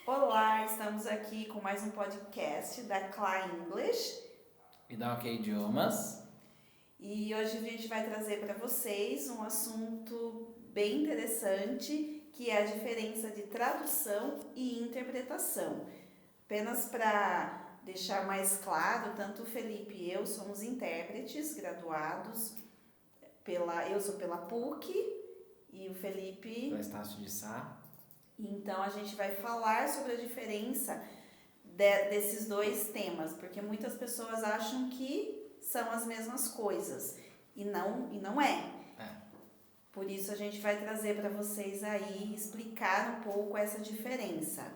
Olá, estamos aqui com mais um podcast da Cla English E da OK Idiomas. e hoje a gente vai trazer para vocês um assunto bem interessante que é a diferença de tradução e interpretação. Apenas para deixar mais claro, tanto o Felipe e eu somos intérpretes graduados eu sou pela PUC e o Felipe. Pela Estácio de Sá. Então a gente vai falar sobre a diferença desses dois temas, porque muitas pessoas acham que são as mesmas coisas e não é. Por isso a gente vai trazer para vocês aí, explicar um pouco essa diferença.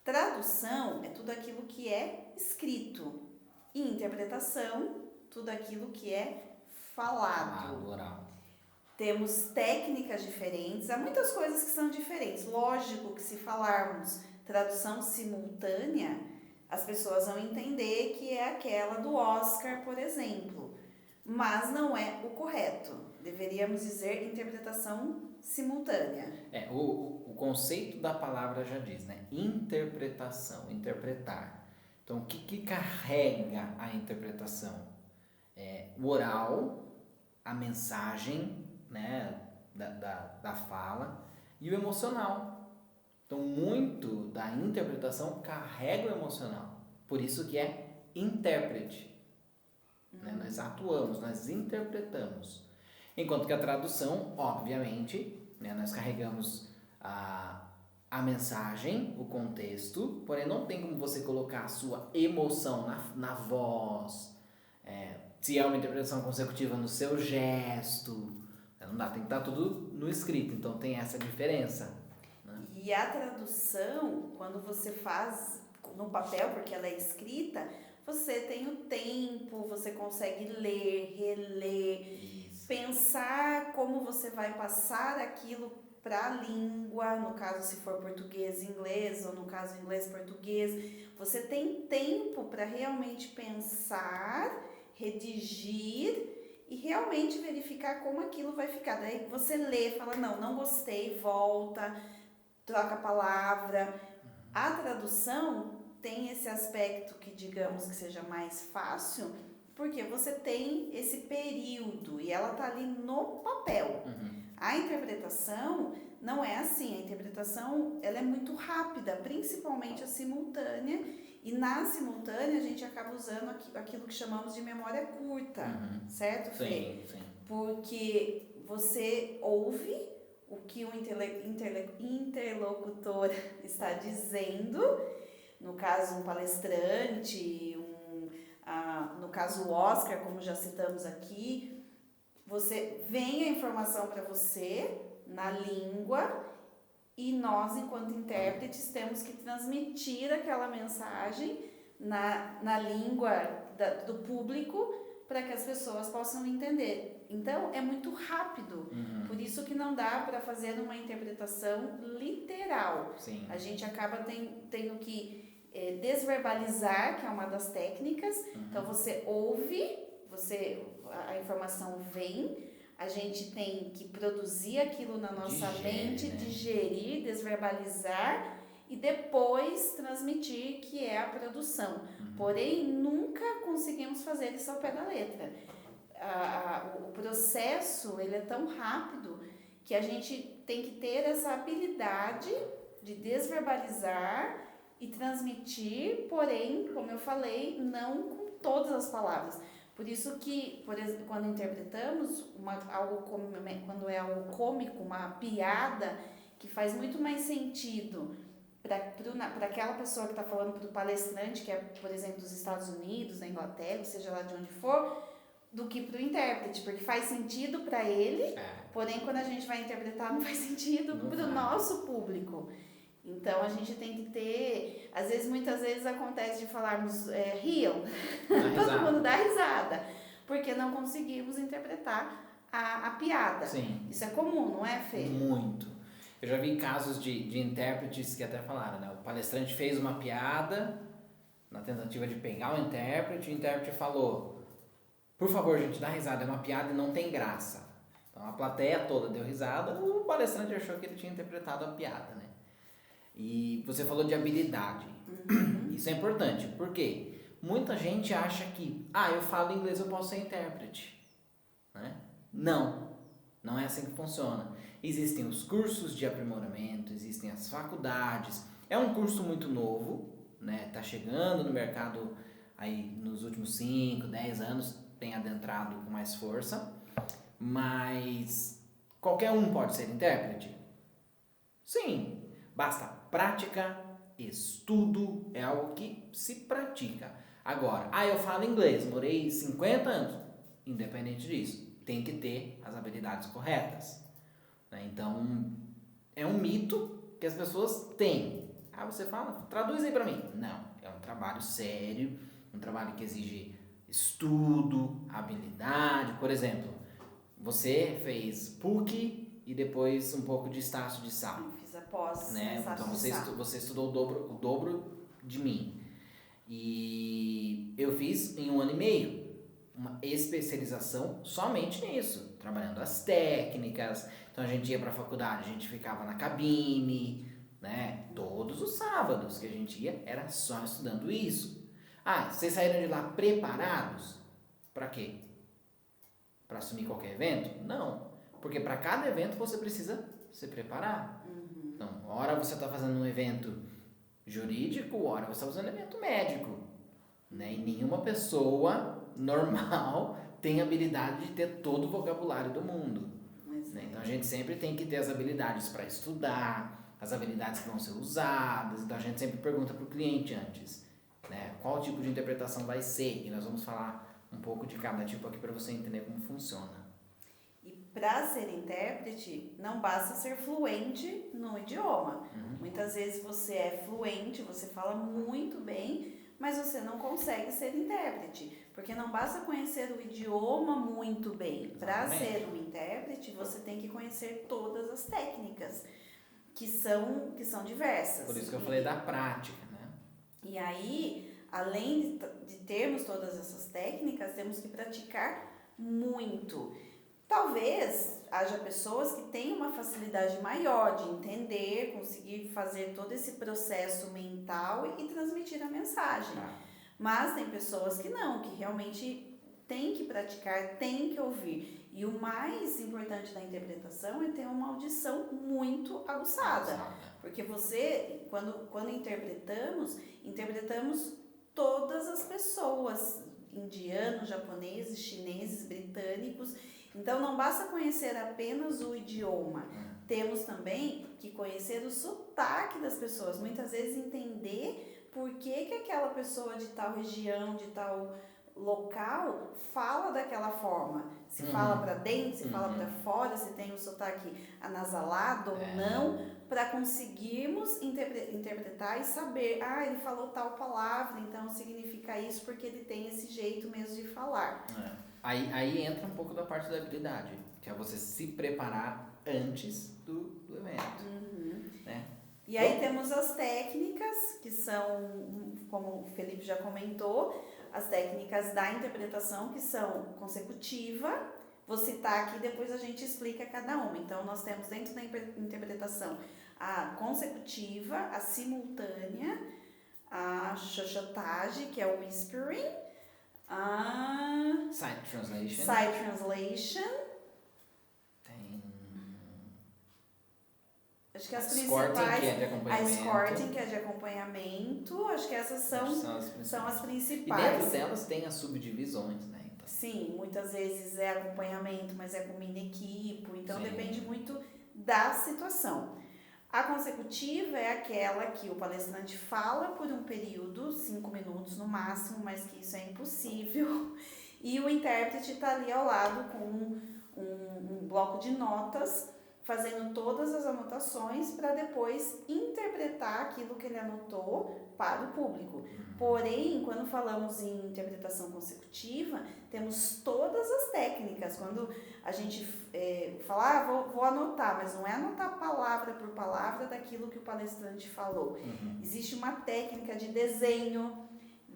Tradução é tudo aquilo que é escrito e interpretação, tudo aquilo que é falado. Oral. Temos técnicas diferentes, há muitas coisas que são diferentes. Lógico que se falarmos tradução simultânea, as pessoas vão entender que é aquela do Oscar, por exemplo. Mas não é o correto. Deveríamos dizer interpretação simultânea. O conceito da palavra já diz, né? Interpretação, interpretar. Então, o que carrega a interpretação? O oral, a mensagem, né, da fala e o emocional. Então, muito da interpretação carrega o emocional. Por isso que é intérprete. Né? Nós atuamos, nós interpretamos. Enquanto que a tradução, obviamente, né, nós carregamos a mensagem, o contexto, porém não tem como você colocar a sua emoção na voz, se é uma interpretação consecutiva no seu gesto, não dá, tem que estar tudo no escrito, então tem essa diferença. Né? E a tradução, quando você faz no papel, porque ela é escrita, você tem o tempo, você consegue ler, reler, pensar como você vai passar aquilo para a língua, no caso se for português, inglês, ou no caso inglês, português. Você tem tempo para realmente pensar, redigir e realmente verificar como aquilo vai ficar. Daí você lê, fala, não gostei, volta, troca a palavra. A tradução tem esse aspecto que digamos que seja mais fácil, porque você tem esse período e ela tá ali no papel. A interpretação não é assim, a interpretação ela é muito rápida, principalmente a simultânea, e na simultânea a gente acaba usando aquilo que chamamos de memória curta, certo, Fê? Sim. Porque você ouve o que o interlocutor está dizendo, no caso um palestrante, no caso o Oscar, como já citamos aqui, você vem a informação para você na língua e nós, enquanto intérpretes, temos que transmitir aquela mensagem na língua do público para que as pessoas possam entender. Então, é muito rápido. Por isso que não dá para fazer uma interpretação literal. Sim. A gente acaba tendo que desverbalizar, que é uma das técnicas. Então, você ouve, a informação vem, a gente tem que produzir aquilo na nossa mente, né? digerir, desverbalizar e depois transmitir, que é a produção. Porém, nunca conseguimos fazer isso ao pé da letra. O processo ele é tão rápido que a gente tem que ter essa habilidade de desverbalizar e transmitir, porém, como eu falei, não com todas as palavras. Por isso que, por exemplo, quando interpretamos quando é algo cômico, uma piada, que faz muito mais sentido para aquela pessoa que está falando, para o palestrante, que é, por exemplo, dos Estados Unidos, da Inglaterra, seja lá de onde for, do que para o intérprete, porque faz sentido para ele, porém quando a gente vai interpretar não faz sentido para o nosso público. Então a gente tem que ter, muitas vezes acontece de falarmos riam, todo mundo dá risada, porque não conseguimos interpretar a piada. Sim. Isso é comum, não é, Fê? Muito. Eu já vi casos de intérpretes que até falaram, né? O palestrante fez uma piada na tentativa de pegar o intérprete falou: por favor, gente, dá risada, é uma piada e não tem graça. Então a plateia toda deu risada, o palestrante achou que ele tinha interpretado a piada, né? E você falou de habilidade. Isso é importante, porque muita gente acha que, eu falo inglês, eu posso ser intérprete. Né? Não é assim que funciona. Existem os cursos de aprimoramento, existem as faculdades. É um curso muito novo, né? Tá chegando no mercado aí nos últimos 5, 10 anos, tem adentrado com mais força, mas qualquer um pode ser intérprete? Sim, basta prática, estudo, é algo que se pratica. Agora, eu falo inglês, morei 50 anos, independente disso, tem que ter as habilidades corretas. Né? Então, é um mito que as pessoas têm. Você fala, traduz aí pra mim. Não, é um trabalho sério, um trabalho que exige estudo, habilidade. Por exemplo, você fez PUC e depois um pouco de Estácio de Sá. Eu fiz a pós, né? Então você estudou o dobro de mim. E eu fiz em 1 ano e meio uma especialização somente nisso, trabalhando as técnicas. Então a gente ia para a faculdade, a gente ficava na cabine, né? Todos os sábados que a gente ia era só estudando isso. Vocês saíram de lá preparados? Para quê? Para assumir qualquer evento? Não, porque para cada evento você precisa se preparar. Então, ora você está fazendo um evento jurídico, ora você está fazendo um evento médico. Né? E nenhuma pessoa normal tem habilidade de ter todo o vocabulário do mundo. Né? Então, a gente sempre tem que ter as habilidades para estudar, as habilidades que vão ser usadas. Então, a gente sempre pergunta para o cliente antes, né? Qual tipo de interpretação vai ser. E nós vamos falar um pouco de cada tipo aqui para você entender como funciona. Para ser intérprete, não basta ser fluente no idioma. Muitas vezes você é fluente, você fala muito bem, mas você não consegue ser intérprete. Porque não basta conhecer o idioma muito bem. Para ser um intérprete, você tem que conhecer todas as técnicas, que são diversas. Por isso que eu falei da prática, né? E aí, além de termos todas essas técnicas, temos que praticar muito. Talvez haja pessoas que tenham uma facilidade maior de entender, conseguir fazer todo esse processo mental e transmitir a mensagem. Mas tem pessoas que não, que realmente tem que praticar, tem que ouvir. E o mais importante da interpretação é ter uma audição muito aguçada. Porque você, quando interpretamos todas as pessoas, indianos, japoneses, chineses, britânicos. Então, não basta conhecer apenas o idioma, temos também que conhecer o sotaque das pessoas, muitas vezes entender por que aquela pessoa de tal região, de tal local, fala daquela forma. Se fala para dentro, se fala para fora, se tem o sotaque anasalado ou não, para conseguirmos interpretar e saber, ele falou tal palavra, então significa isso porque ele tem esse jeito mesmo de falar. Aí entra um pouco da parte da habilidade, que é você se preparar antes do evento. Né? E aí temos as técnicas, que são, como o Felipe já comentou, as técnicas da interpretação, que são consecutiva. Vou citar aqui, depois a gente explica cada uma. Então, nós temos dentro da interpretação a consecutiva, a simultânea, a chuchotagem, que é o whispering, a Sight translation. Tem acho que as principais, que é de acompanhamento. A escorting, que é de acompanhamento. Acho que essas são as principais. E dentro delas tem as subdivisões, né? Então. Sim, muitas vezes é acompanhamento, mas é com mini equipo. Então, depende muito da situação. A consecutiva é aquela que o palestrante fala por um período, 5 minutos no máximo, mas que isso é impossível. E o intérprete está ali ao lado com um bloco de notas, fazendo todas as anotações para depois interpretar aquilo que ele anotou para o público. Porém, quando falamos em interpretação consecutiva, temos todas as técnicas. Quando a gente fala, vou anotar, mas não é anotar palavra por palavra daquilo que o palestrante falou. Existe uma técnica de desenho,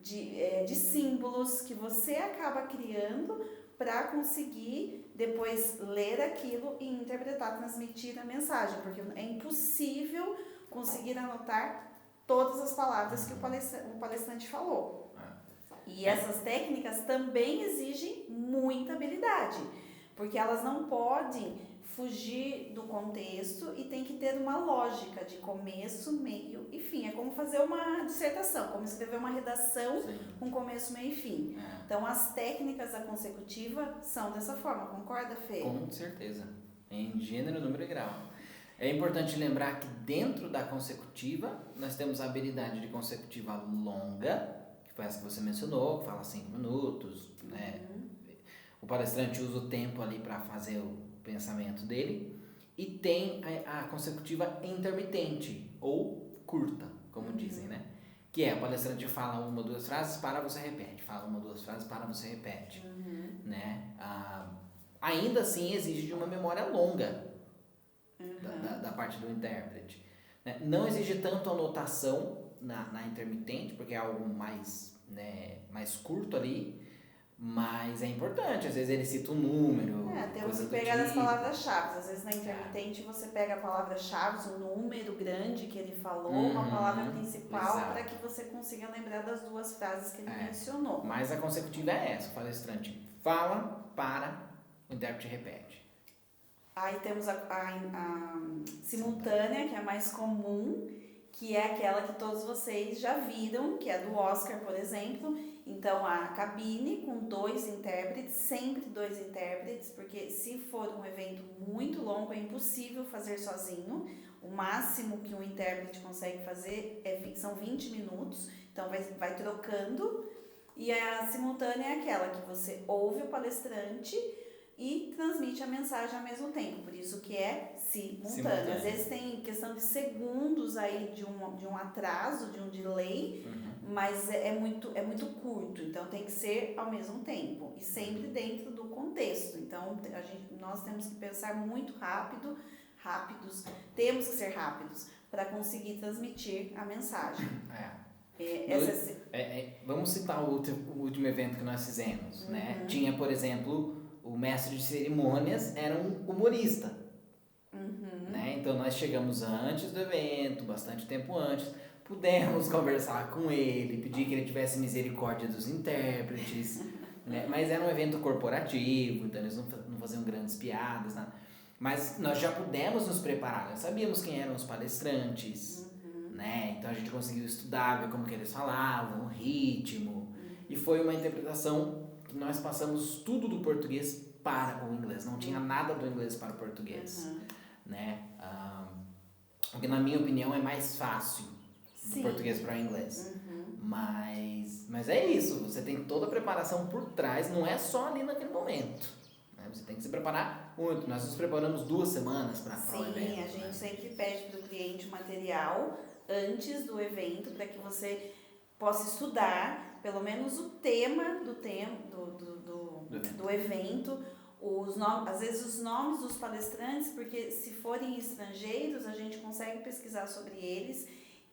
de símbolos que você acaba criando para conseguir depois ler aquilo e interpretar, transmitir a mensagem, porque é impossível conseguir anotar todas as palavras que o palestrante falou. E essas técnicas também exigem muita habilidade, porque elas não podem fugir do contexto e tem que ter uma lógica de começo, meio e fim. É como fazer uma dissertação, como escrever uma redação com começo, meio e fim. Então, as técnicas da consecutiva são dessa forma, concorda, Fê? Com certeza, em gênero, número e grau. É importante lembrar que dentro da consecutiva, nós temos a habilidade de consecutiva longa, que foi essa que você mencionou, que fala 5 minutos, né? O palestrante usa o tempo ali para fazer o pensamento dele. E tem a consecutiva intermitente, ou curta, como dizem, né? Que é, o palestrante fala 1 ou 2 frases, para, você repete. Fala 1 ou 2 frases, para, você repete. Né? Ainda assim, exige de uma memória longa da parte do intérprete. Né? Não exige tanto anotação na intermitente, porque é algo mais, né, mais curto ali, mas é importante. Às vezes ele cita um número, temos que pegar as palavras-chave. Às vezes na intermitente você pega a palavra-chave, um número grande que ele falou, uma palavra principal, para que você consiga lembrar das 2 frases que ele mencionou. Mas a consecutiva é essa: o palestrante fala, para, o intérprete repete. Aí temos a simultânea, que é a mais comum, que é aquela que todos vocês já viram, que é do Oscar, por exemplo. Então, a cabine com 2 intérpretes, sempre 2 intérpretes, porque se for um evento muito longo, é impossível fazer sozinho. O máximo que um intérprete consegue fazer são 20 minutos, então vai trocando. E a simultânea é aquela que você ouve o palestrante e transmite a mensagem ao mesmo tempo, por isso que é simultâneo. Às vezes tem questão de segundos aí de um atraso, de um delay, mas é muito curto, então tem que ser ao mesmo tempo e sempre dentro do contexto. Então nós temos que pensar muito rápidos, temos que ser rápidos para conseguir transmitir a mensagem. Vamos citar o último evento que nós fizemos, né? Tinha, por exemplo, o mestre de cerimônias era um humorista, né? Então nós chegamos antes do evento, bastante tempo antes, pudemos conversar com ele, pedir que ele tivesse misericórdia dos intérpretes, né? Mas era um evento corporativo, então eles não faziam grandes piadas, nada. Mas nós já pudemos nos preparar, nós sabíamos quem eram os palestrantes, né? Então a gente conseguiu estudar, ver como que eles falavam, o ritmo, e foi uma interpretação que nós passamos tudo do português para o inglês, não tinha nada do inglês para o português, né? Porque na minha opinião é mais fácil do português para o inglês, mas é isso, você tem toda a preparação por trás, não é só ali naquele momento, né? Você tem que se preparar muito. Nós nos preparamos 2 semanas para o evento. Sim, a gente sempre pede para o cliente o material antes do evento, para que você possa estudar pelo menos o tema do evento, às vezes os nomes dos palestrantes, porque se forem estrangeiros, a gente consegue pesquisar sobre eles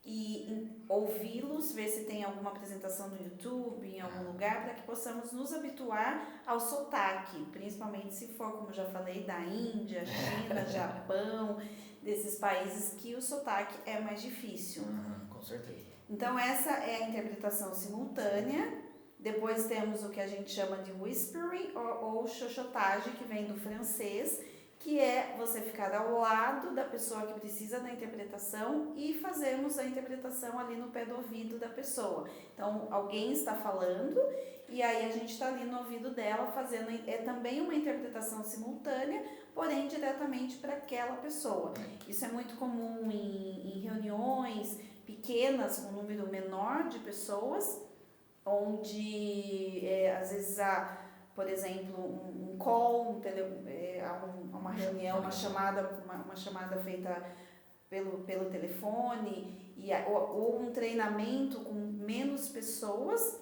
e ouvi-los, ver se tem alguma apresentação no YouTube, em algum lugar, para que possamos nos habituar ao sotaque, principalmente se for, como já falei, da Índia, China, Japão, desses países que o sotaque é mais difícil. Com certeza. Então, essa é a interpretação simultânea. Depois temos o que a gente chama de whispering ou chuchotagem, que vem do francês, que é você ficar ao lado da pessoa que precisa da interpretação e fazermos a interpretação ali no pé do ouvido da pessoa. Então, alguém está falando e aí a gente está ali no ouvido dela fazendo, é também uma interpretação simultânea, porém diretamente para aquela pessoa. Isso é muito comum em reuniões pequenas, com um número menor de pessoas, onde às vezes há, por exemplo, um call, uma reunião, uma chamada feita pelo telefone, ou um treinamento com menos pessoas,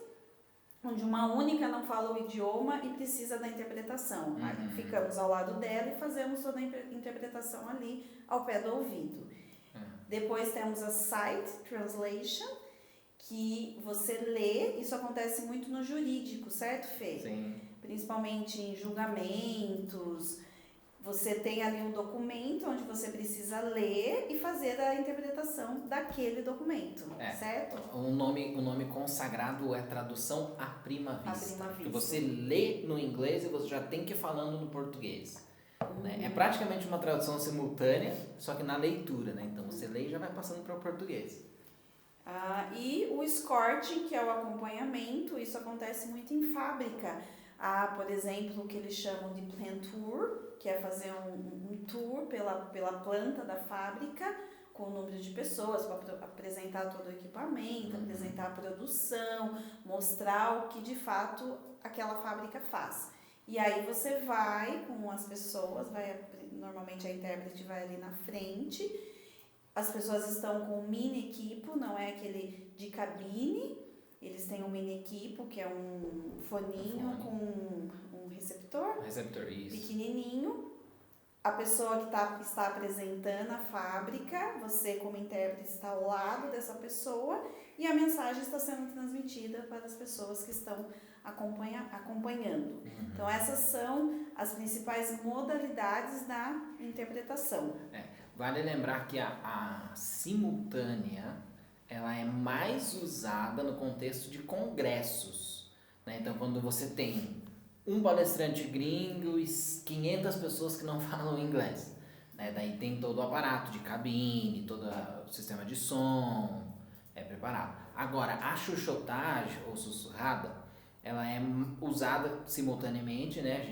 onde uma única não fala o idioma e precisa da interpretação. Aí ficamos ao lado dela e fazemos toda a interpretação ali ao pé do ouvido. Depois temos a sight translation, que você lê, isso acontece muito no jurídico, certo, Fê? Sim. Principalmente em julgamentos, Você tem ali um documento onde você precisa ler e fazer a interpretação daquele documento, certo? O nome consagrado é tradução à prima vista. Que você lê no inglês e você já tem que ir falando no português. Né? É praticamente uma tradução simultânea, só que na leitura, né? Então você lê e já vai passando para o português. E o escorting, que é o acompanhamento, isso acontece muito em fábrica. Por exemplo, o que eles chamam de plant tour, que é fazer um tour pela planta da fábrica, com o número de pessoas, para apresentar todo o equipamento, apresentar a produção, mostrar o que de fato aquela fábrica faz. E aí você vai com as pessoas, normalmente a intérprete vai ali na frente, as pessoas estão com um mini equipo, não é aquele de cabine, eles têm um mini equipo, que é um foninho com um receptor, isso. pequenininho. A pessoa que está apresentando a fábrica, você como intérprete está ao lado dessa pessoa e a mensagem está sendo transmitida para as pessoas que estão acompanhando. Então essas são as principais modalidades da interpretação. Vale lembrar que a simultânea ela é mais usada no contexto de congressos, né? Então quando você tem um palestrante gringo e 500 pessoas que não falam inglês, né? Daí tem todo o aparato de cabine, todo o sistema de som preparado. Agora, a chuchotagem ou sussurrada, ela é usada simultaneamente, né?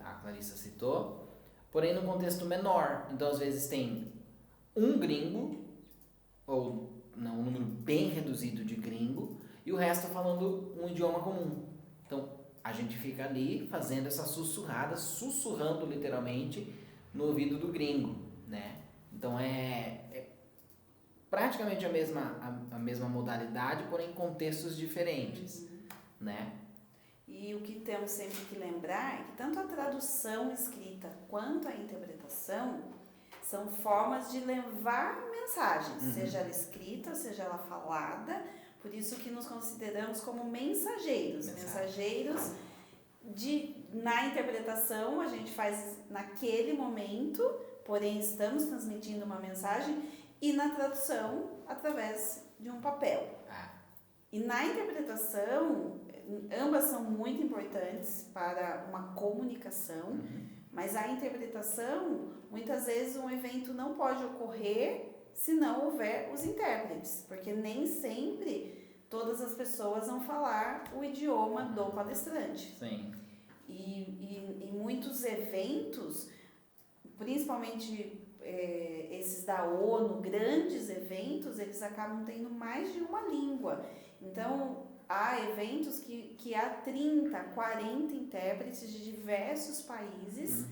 A Clarissa citou, porém no contexto menor. Então, às vezes tem um gringo, ou não, um número bem reduzido de gringo, e o resto falando um idioma comum. Então, a gente fica ali fazendo essa sussurrada, sussurrando literalmente no ouvido do gringo, né? Então é praticamente a mesma modalidade, porém em contextos diferentes, né? E o que temos sempre que lembrar é que tanto a tradução escrita quanto a interpretação são formas de levar mensagens, seja ela escrita, seja ela falada. Por isso que nos consideramos como mensageiros. Na interpretação, a gente faz naquele momento, porém estamos transmitindo uma mensagem, e na tradução, através de um papel. E na interpretação, ambas são muito importantes para uma comunicação, mas a interpretação, muitas vezes um evento não pode ocorrer se não houver os intérpretes, porque nem sempre todas as pessoas vão falar o idioma do palestrante. Sim. E em muitos eventos, principalmente esses da ONU, grandes eventos, eles acabam tendo mais de uma língua. Então, há eventos que há 30, 40 intérpretes de diversos países,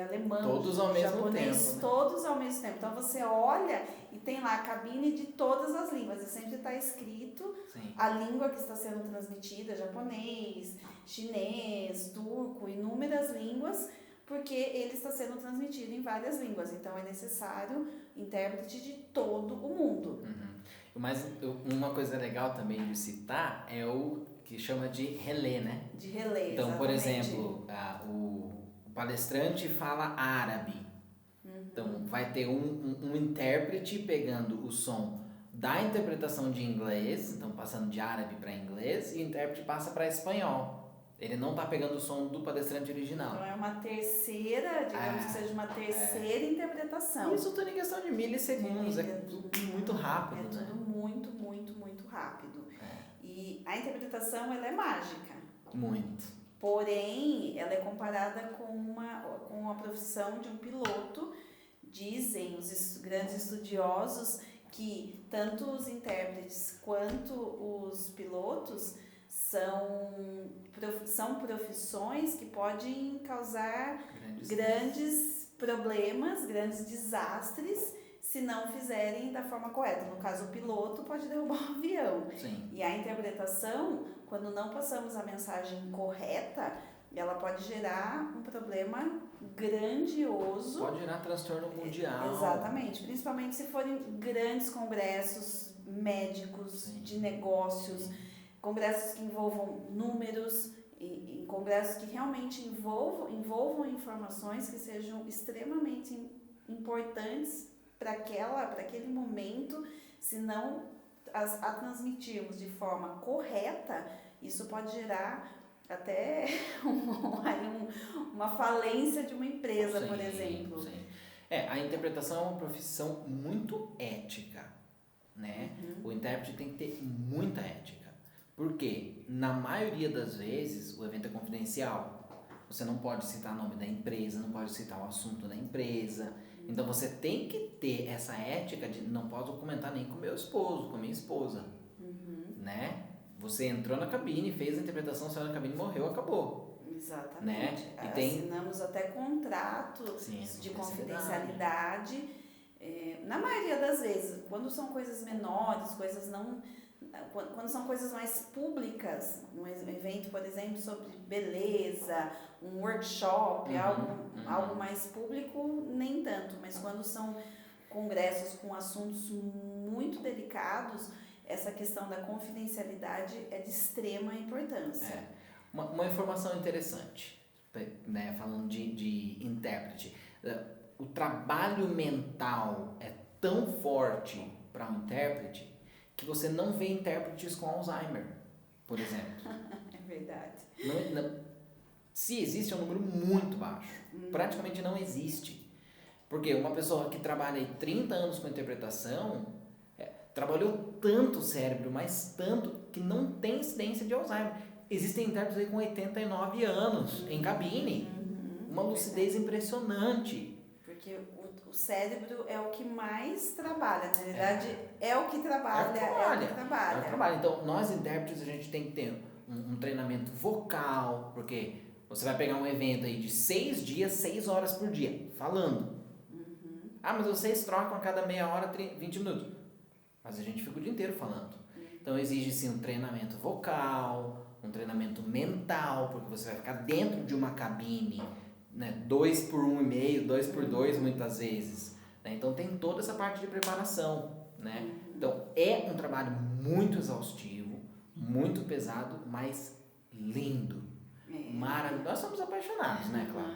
alemão, todos ao mesmo japonês, tempo, né? Todos ao mesmo tempo. Então você olha e tem lá a cabine de todas as línguas, e sempre está escrito a língua que está sendo transmitida, japonês, chinês, turco, inúmeras línguas, porque ele está sendo transmitido em várias línguas. Então é necessário intérprete de todo o mundo. Mas uma coisa legal também de citar é o que chama de relé, né? De relé, então, exatamente. por exemplo, o palestrante fala árabe. Então, vai ter um intérprete pegando o som da interpretação de inglês, então passando de árabe para inglês, e o intérprete passa para espanhol. Ele não está pegando o som do palestrante original. Então é uma terceira, digamos que seja uma terceira interpretação. Isso tudo em questão de milissegundos, é tudo muito rápido, né? É tudo muito, muito, muito rápido. E a interpretação, ela é mágica. Muito. Porém, ela é comparada com a profissão de um piloto. Dizem os grandes estudiosos que tanto os intérpretes quanto os pilotos são profissões que podem causar grandes problemas, grandes desastres, se não fizerem da forma correta. No caso, o piloto pode derrubar um avião. Sim. E a interpretação, quando não passamos a mensagem correta, ela pode gerar um problema grandioso. Pode gerar transtorno mundial. Exatamente, principalmente se forem grandes congressos médicos, de negócios, congressos que envolvam números. em congressos que realmente envolvam informações que sejam extremamente importantes para aquele momento, se não a transmitirmos de forma correta, isso pode gerar até uma falência de uma empresa, Sim, por exemplo. Sim. A interpretação é uma profissão muito ética, né? O intérprete tem que ter muita ética. Porque, na maioria das vezes, o evento é confidencial. Você não pode citar o nome da empresa, não pode citar o assunto da empresa. Então, você tem que ter essa ética de não posso comentar nem com meu esposo, com minha esposa, né? Você entrou na cabine, fez a interpretação, saiu na cabine, morreu, acabou. Exatamente. Né? E assinamos até contratos de confidencialidade. Na maioria das vezes, quando são coisas menores, quando são coisas mais públicas, um evento, por exemplo, sobre beleza, um workshop, algo mais público, nem tanto, mas quando são congressos com assuntos muito delicados, essa questão da confidencialidade é de extrema importância. Uma informação interessante, né, falando de intérprete, o trabalho mental é tão forte para um intérprete que você não vê intérpretes com Alzheimer, por exemplo. É verdade. Se existe, é um número muito baixo. Praticamente não existe. Porque uma pessoa que trabalha 30 anos com interpretação trabalhou tanto o cérebro, mas tanto, que não tem incidência de Alzheimer. Existem intérpretes aí com 89 anos em cabine. Uma lucidez impressionante. Porque o cérebro é o que mais trabalha, na verdade é o que trabalha. Então, nós intérpretes, a gente tem que ter um treinamento vocal, porque você vai pegar um evento aí de 6 dias, 6 horas por dia, falando. Mas vocês trocam a cada meia hora, 20 minutos. Mas a gente fica o dia inteiro falando. Então, exige sim um treinamento vocal, um treinamento mental, porque você vai ficar dentro de uma cabine, né, 2 por 1,5, 2 por 2 muitas vezes, né? Então tem toda essa parte de preparação, né? Então é um trabalho muito exaustivo, muito pesado, mas lindo, maravilhoso. Nós somos apaixonados, né, claro.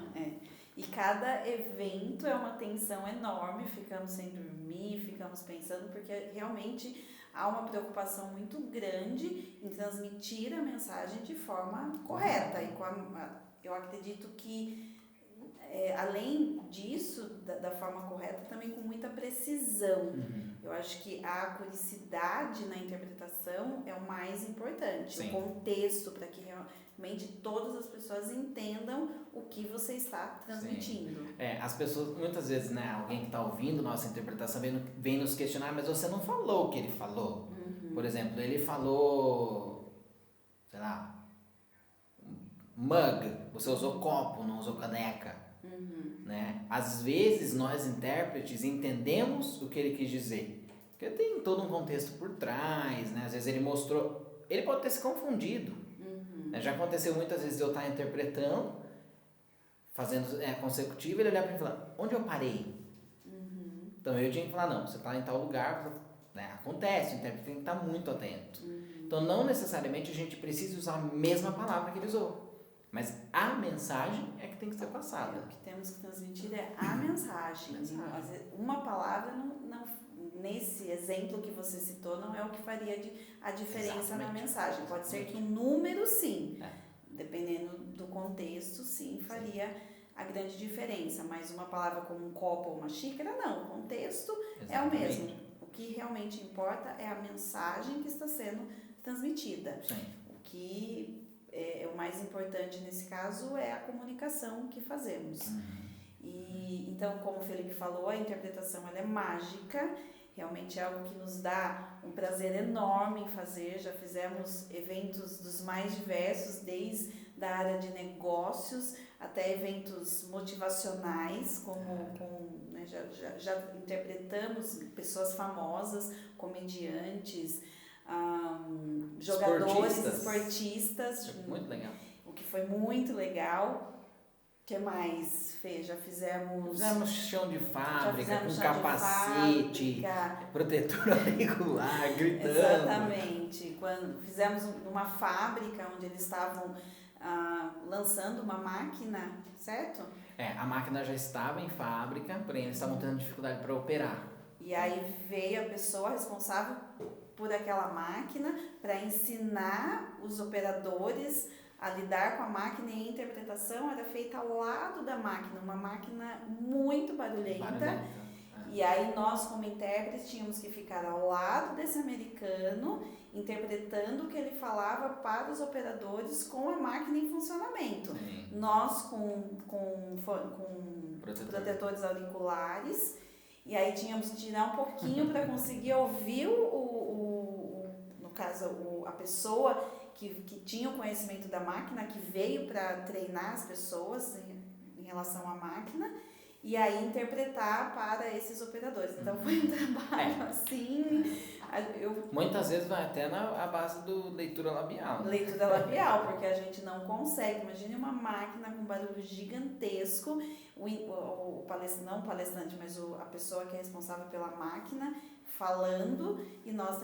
E cada evento é uma tensão enorme, ficamos sem dormir, ficamos pensando, porque realmente há uma preocupação muito grande em transmitir a mensagem de forma correta. E eu acredito que, além disso, da forma correta, também com muita precisão. Eu acho que a acuricidade na interpretação é o mais importante. Sim. O contexto, para que realmente todas as pessoas entendam o que você está transmitindo. As pessoas, muitas vezes, né, alguém que está ouvindo nossa interpretação vem nos questionar, mas você não falou o que ele falou. Por exemplo, ele falou, sei lá, mug, você usou copo, não usou caneca. Né? Às vezes nós intérpretes entendemos o que ele quis dizer, porque tem todo um contexto por trás, né? Às vezes ele pode ter se confundido. Né? Já aconteceu muitas vezes eu estar interpretando, fazendo consecutivo, ele olhar para mim e falar, onde eu parei? Então eu tinha que falar, não, você está em tal lugar, né? Acontece, o intérprete tem que estar muito atento. Então não necessariamente a gente precisa usar a mesma palavra que ele usou. Mas a mensagem é que tem que ser passada. O que temos que transmitir é a mensagem. Uma palavra, nesse exemplo que você citou, não é o que faria a diferença na mensagem. Pode ser que um número, sim, dependendo do contexto, sim, faria a grande diferença. Mas uma palavra como um copo ou uma xícara, não. O contexto é o mesmo. O que realmente importa é a mensagem que está sendo transmitida. Sim. O que o mais importante nesse caso é a comunicação que fazemos. E então, como o Felipe falou, a interpretação ela é mágica, realmente é algo que nos dá um prazer enorme em fazer. Já fizemos eventos dos mais diversos, desde a área de negócios até eventos motivacionais, né, já interpretamos pessoas famosas, comediantes, jogadores, esportistas. Muito legal. O que foi muito legal. O que mais, Fê? Já fizemos chão de fábrica, com capacete, protetor auricular, gritando. Exatamente. Quando fizemos uma fábrica onde eles estavam lançando uma máquina, certo? A máquina já estava em fábrica, porém eles estavam tendo dificuldade para operar. E aí veio a pessoa responsável por aquela máquina para ensinar os operadores a lidar com a máquina, e a interpretação era feita ao lado da máquina, uma máquina muito barulhenta. E aí nós, como intérpretes, tínhamos que ficar ao lado desse americano, interpretando o que ele falava para os operadores com a máquina em funcionamento. Sim. Nós com protetores auriculares, e aí tínhamos que tirar um pouquinho para conseguir ouvir no caso, a pessoa que tinha o conhecimento da máquina, que veio para treinar as pessoas em relação à máquina, e aí interpretar para esses operadores. Então foi um trabalho assim. Muitas vezes vai até na base do leitura labial. Leitura labial, porque a gente não consegue. Imagine uma máquina com barulho gigantesco, o palestrante, não o palestrante, mas a pessoa que é responsável pela máquina falando, e nós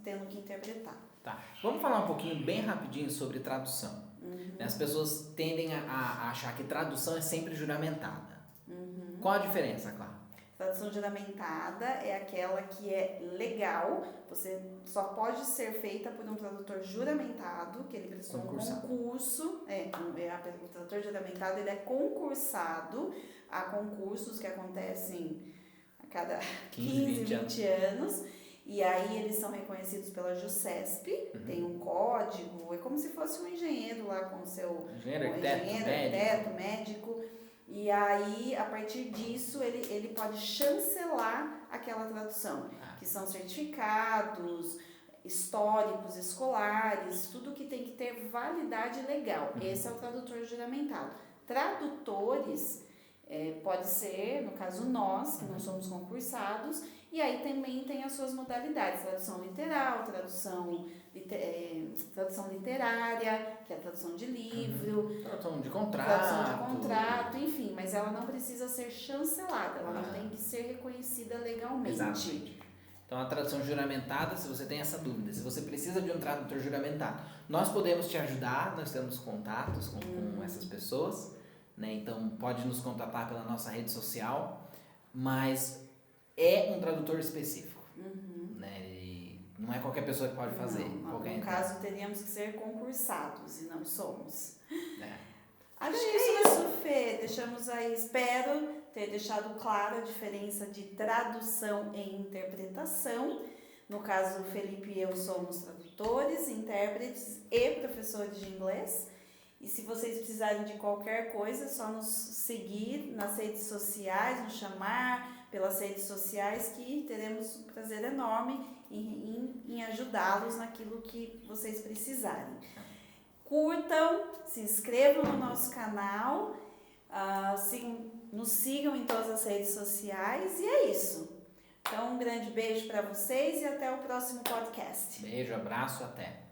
tendo que interpretar. Tá. Vamos falar um pouquinho, bem rapidinho, sobre tradução. As pessoas tendem a achar que tradução é sempre juramentada. Qual a diferença, Clara? Tradução juramentada é aquela que é legal, você só pode ser feita por um tradutor juramentado, que ele prestou um concurso. O tradutor juramentado ele é concursado a concursos que acontecem a cada 15, 20 anos. E aí eles são reconhecidos pela JUSESP, tem um código, é como se fosse um engenheiro lá com o seu... arquiteto, médico. E aí, a partir disso, ele pode chancelar aquela tradução, que são certificados, históricos, escolares, tudo que tem que ter validade legal. Esse é o tradutor juramentado. Tradutores, pode ser, no caso nós, que não somos concursados, e aí também tem as suas modalidades, tradução literal, tradução literária, que é a tradução de livro, tradução de contrato, enfim, mas ela não precisa ser chancelada, ela não tem que ser reconhecida legalmente. Exatamente. Então, a tradução juramentada, se você tem essa dúvida, se você precisa de um tradutor juramentado, nós podemos te ajudar, nós temos contatos com essas pessoas, né? Então, pode nos contatar pela nossa rede social, mas é um tradutor específico, né? E não é qualquer pessoa que pode fazer. No caso, teríamos que ser concursados e não somos. Acho que é isso, Fê. Deixamos aí, espero ter deixado clara a diferença de tradução e interpretação. No caso, o Felipe e eu somos tradutores, intérpretes e professores de inglês. E se vocês precisarem de qualquer coisa, é só nos seguir nas redes sociais, nos chamar pelas redes sociais, que teremos um prazer enorme em ajudá-los naquilo que vocês precisarem. Curtam, se inscrevam no nosso canal, nos sigam em todas as redes sociais, e é isso. Então, um grande beijo para vocês e até o próximo podcast. Beijo, abraço, até.